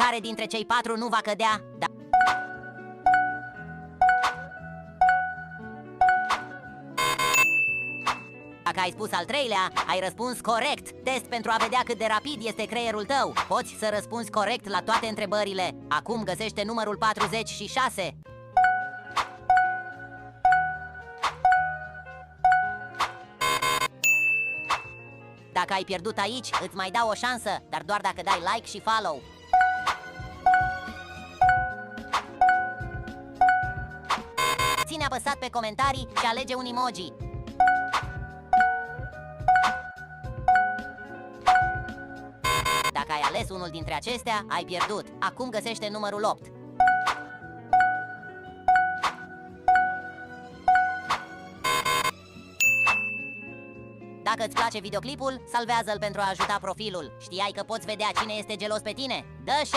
Care dintre cei 4 nu va cădea? Dacă ai spus al treilea, ai răspuns corect. Test pentru a vedea cât de rapid este creierul tău. Poți să răspunzi corect la toate întrebările. Acum găsește numărul 46. Dacă ai pierdut aici, îți mai dau o șansă, dar doar dacă dai like și follow. Ține apăsat pe comentarii și alege un emoji. Dacă ai ales unul dintre acestea, ai pierdut. Acum găsește numărul 8. Dacă îți place videoclipul, salvează-l pentru a ajuta profilul. Știai că poți vedea cine este gelos pe tine? Dă share!